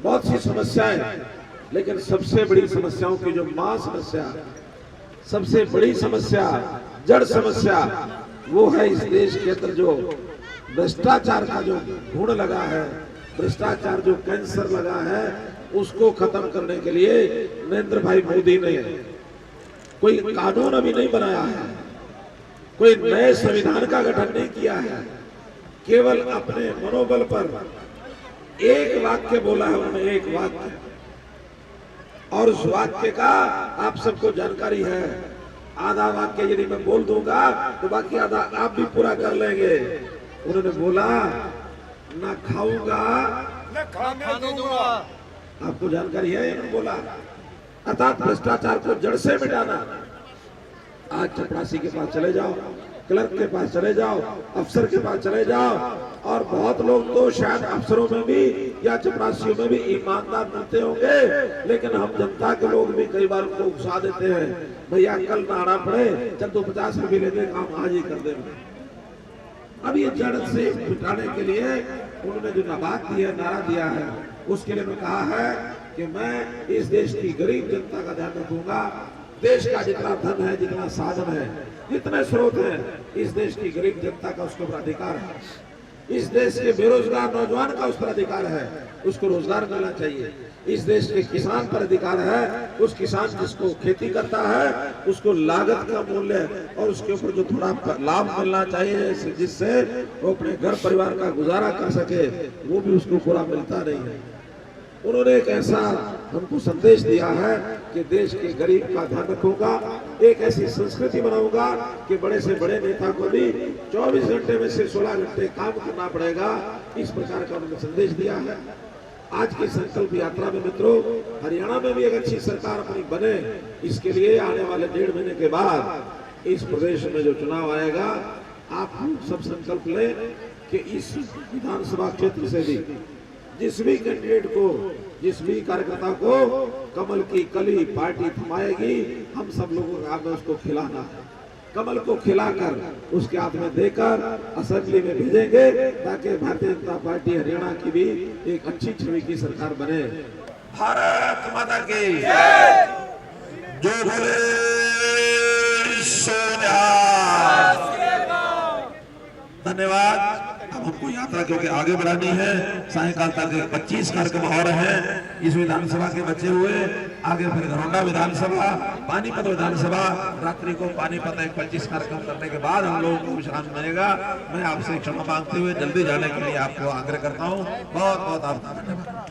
बहुत सी समस्याएं, लेकिन सबसे बड़ी समस्याओं की जो मां समस्या, सबसे बड़ी समस्या, जड़ समस्या, वो है इस देश के अंदर जो भ्रष्टाचार का जो घुण लगा है, भ्रष्टाचार जो कैंसर लगा है, उसको खत्म करने के लिए नरेंद्र भाई मोदी ने कोई कानून अभी नहीं बनाया है, कोई नए संविधान का गठन नहीं किया है, केवल अपने मनोबल पर एक वाक्य बोला है उन्होंने, एक वाक्य, और उस वाक्य का आप सबको जानकारी है। आधा वाक्य यदि मैं बोल दूंगा तो बाकी आधा आप भी पूरा कर लेंगे। उन्होंने बोला, ना खाऊंगा न खाने दूंगा। आपको जानकारी है, इन्होंने बोला, अर्थात भ्रष्टाचार को जड़ से मिटाना। आज चपरासी के पास चले जाओ, क्लर्क के पास चले जाओ, अफसर के पास चले जाओ, और बहुत लोग तो शायद अफसरों में भी या चपरासियों में भी ईमानदार मिलते होंगे, लेकिन हम जनता के लोग भी कई बार उनको उकसा देते हैं, भैया कल ना आना पड़े, चल तो 50 रुपये लेते काम आज ही कर देंगे। अब ये जड़ से मिटाने के लिए उन्होंने जो बात दी है, नारा दिया है, उसके लिए कहा है कि मैं इस देश की गरीब जनता का ध्यान रखूंगा। देश का जितना धन है, जितना साधन है, जितने स्रोत हैं, इस देश की गरीब जनता का उसके ऊपर अधिकार है। इस देश के बेरोजगार नौजवान का उस पर अधिकार है, उसको रोजगार मिलना चाहिए। इस देश के किसान पर अधिकार है, उस किसान जिसको खेती करता है उसको लागत का मूल्य और उसके ऊपर जो थोड़ा लाभ मिलना चाहिए, जिससे वो अपने घर परिवार का गुजारा कर सके, वो भी उसको पूरा मिलता नहीं है। उन्होंने एक ऐसा हमको संदेश दिया है कि देश के गरीब का ध्यान रखूंगा, एक ऐसी संस्कृति बनाऊंगा कि बड़े से बड़े नेता को भी 24 घंटे में से 16 घंटे काम करना पड़ेगा। इस प्रकार का उन्होंने संदेश दिया है। आज की संकल्प यात्रा में मित्रों, हरियाणा में भी एक अच्छी सरकार अपनी बने, इसके लिए आने वाले 1.5 महीने के बाद इस प्रदेश में जो चुनाव आएगा, आप सब संकल्प लें कि इस विधानसभा क्षेत्र से भी जिस भी कैंडिडेट को, जिस भी कार्यकर्ता को कमल की कली पार्टी थमाएगी, हम सब लोगों का काम है उसको खिलाना है। कमल को खिलाकर उसके हाथ में देकर असेंबली में भेजेंगे, ताकि भारतीय जनता पार्टी हरियाणा की भी एक अच्छी छवि की सरकार बने। भारत माता की जय, जो बोले धन्यवाद। अब हमको यात्रा क्योंकि आगे बढ़ानी है, सायंकाल तक 25 कार्यक्रम हो रहे हैं इस विधानसभा के बचे हुए। आगे फिर घरौंडा विधानसभा, पानीपत विधानसभा, रात्रि को पानीपत 25 कार्यक्रम करने के बाद हम लोगों को विश्राम मिलेगा। मैं आपसे क्षमा मांगते हुए जल्दी जाने के लिए आपको आग्रह करता हूँ। बहुत बहुत आपका धन्यवाद।